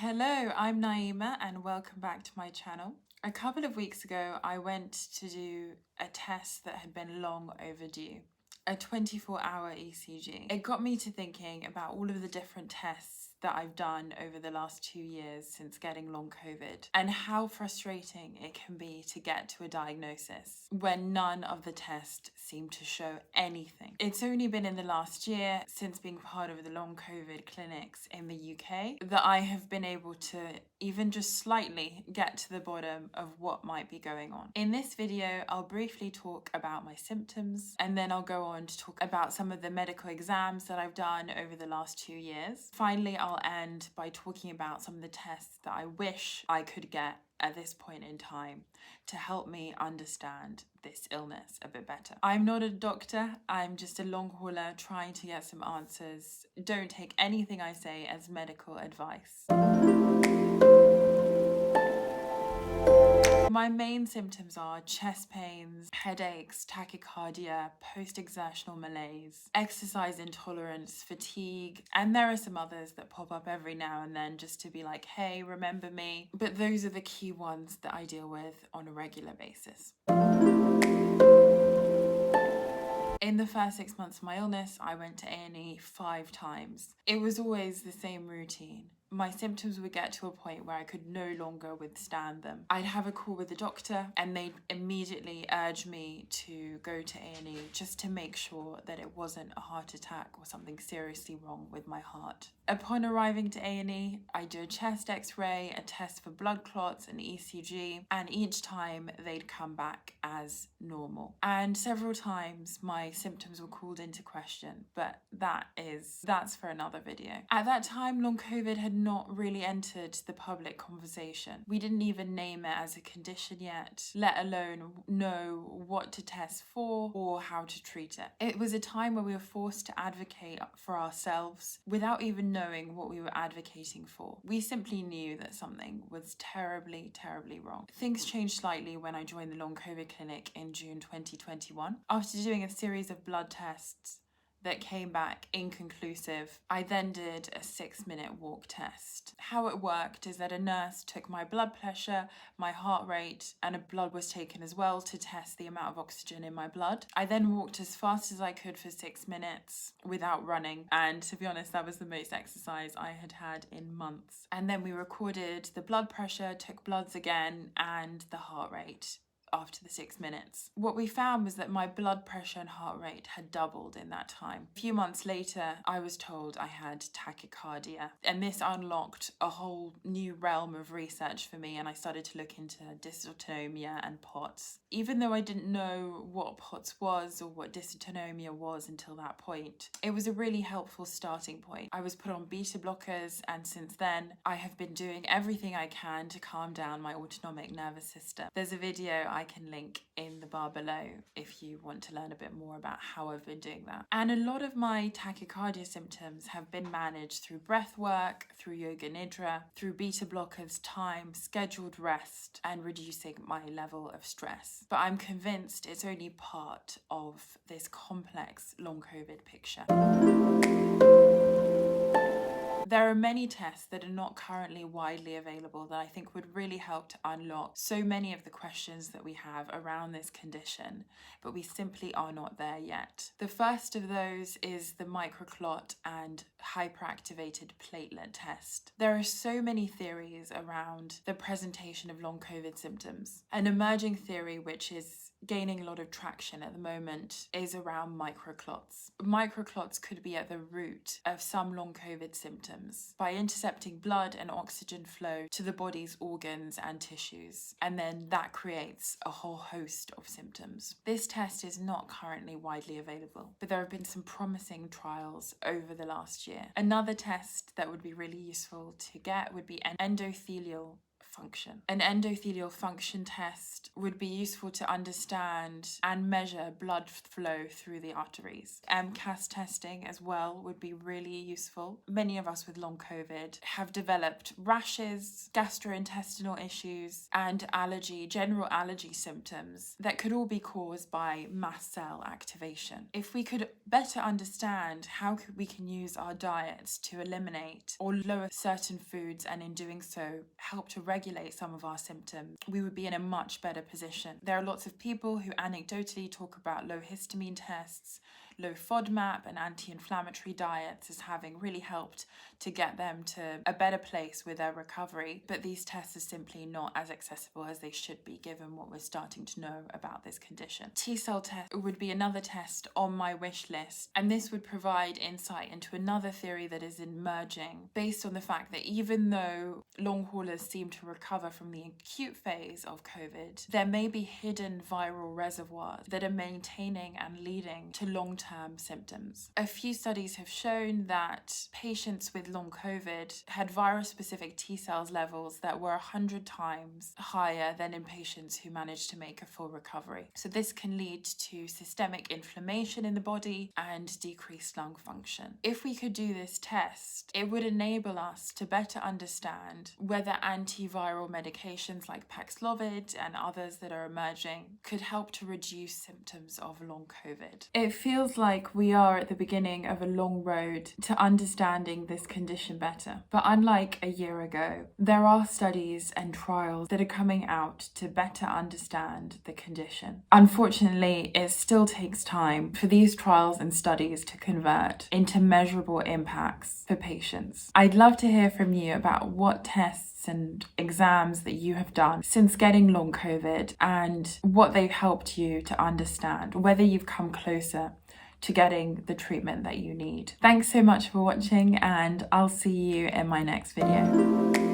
Hello, I'm Naïma and welcome back to my channel. A couple of weeks ago, I went to do a test that had been long overdue, a 24-hour ECG. It got me to thinking about all of the different tests that I've done over the last 2 years since getting long COVID and how frustrating it can be to get to a diagnosis when none of the tests seem to show anything. It's only been in the last year, since being part of the long COVID clinics in the UK, that I have been able to even just slightly get to the bottom of what might be going on. In this video, I'll briefly talk about my symptoms, and then I'll go on to talk about some of the medical exams that I've done over the last 2 years. Finally, I'll end by talking about some of the tests that I wish I could get at this point in time to help me understand this illness a bit better. I'm not a doctor, I'm just a long hauler trying to get some answers. Don't take anything I say as medical advice. My main symptoms are chest pains, headaches, tachycardia, post-exertional malaise, exercise intolerance, fatigue, and there are some others that pop up every now and then just to be like, hey, remember me? But those are the key ones that I deal with on a regular basis. In the first 6 months of my illness, I went to A&E 5 times. It was always the same routine. My symptoms would get to a point where I could no longer withstand them. I'd have a call with the doctor and they'd immediately urge me to go to A&E just to make sure that it wasn't a heart attack or something seriously wrong with my heart. Upon arriving to A&E, I do a chest x-ray, a test for blood clots, an ECG, and each time they'd come back as normal. And several times my symptoms were called into question, but that's for another video. At that time, long COVID had not really entered the public conversation. We didn't even name it as a condition yet, let alone know what to test for or how to treat it. It was a time where we were forced to advocate for ourselves without even knowing what we were advocating for. We simply knew that something was terribly, terribly wrong. Things changed slightly when I joined the long COVID clinic in June 2021. After doing a series of blood tests that came back inconclusive, I then did a 6-minute walk test. How it worked is that a nurse took my blood pressure, my heart rate, and a blood was taken as well to test the amount of oxygen in my blood. I then walked as fast as I could for 6 minutes without running, and to be honest, that was the most exercise I had had in months. And then we recorded the blood pressure, took bloods again, and the heart rate after the 6 minutes. What we found was that my blood pressure and heart rate had doubled in that time. A few months later, I was told I had tachycardia, and this unlocked a whole new realm of research for me, and I started to look into dysautonomia and POTS. Even though I didn't know what POTS was or what dysautonomia was until that point, it was a really helpful starting point. I was put on beta blockers, and since then, I have been doing everything I can to calm down my autonomic nervous system. There's a video I can link in the bar below if you want to learn a bit more about how I've been doing that. And a lot of my tachycardia symptoms have been managed through breath work, through yoga nidra, through beta blockers, time, scheduled rest, and reducing my level of stress. But I'm convinced it's only part of this complex long COVID picture. There are many tests that are not currently widely available that I think would really help to unlock so many of the questions that we have around this condition, but we simply are not there yet. The first of those is the microclot and hyperactivated platelet test. There are so many theories around the presentation of long COVID symptoms. An emerging theory, which is gaining a lot of traction at the moment, is around microclots. Microclots could be at the root of some long COVID symptoms by intercepting blood and oxygen flow to the body's organs and tissues, and then that creates a whole host of symptoms. This test is not currently widely available, but there have been some promising trials over the last year. Another test that would be really useful to get would be an endothelial function. An endothelial function test would be useful to understand and measure blood flow through the arteries. MCAS testing as well would be really useful. Many of us with long COVID have developed rashes, gastrointestinal issues, and general allergy symptoms that could all be caused by mast cell activation. If we could better understand how we can use our diets to eliminate or lower certain foods, and in doing so help to regulate some of our symptoms, we would be in a much better position. There are lots of people who anecdotally talk about low histamine tests, low FODMAP, and anti-inflammatory diets as having really helped to get them to a better place with their recovery, but these tests are simply not as accessible as they should be given what we're starting to know about this condition. T-cell test would be another test on my wish list, and this would provide insight into another theory that is emerging based on the fact that even though long haulers seem to recover from the acute phase of COVID, there may be hidden viral reservoirs that are maintaining and leading to long-term symptoms. A few studies have shown that patients with long COVID had virus-specific T cells levels that were 100 times higher than in patients who managed to make a full recovery. So this can lead to systemic inflammation in the body and decreased lung function. If we could do this test, it would enable us to better understand whether antiviral medications like Paxlovid and others that are emerging could help to reduce symptoms of long COVID. It feels like we are at the beginning of a long road to understanding this condition better. But unlike a year ago, there are studies and trials that are coming out to better understand the condition. Unfortunately, it still takes time for these trials and studies to convert into measurable impacts for patients. I'd love to hear from you about what tests and exams that you have done since getting long COVID and what they've helped you to understand, whether you've come closer to getting the treatment that you need. Thanks so much for watching, and I'll see you in my next video.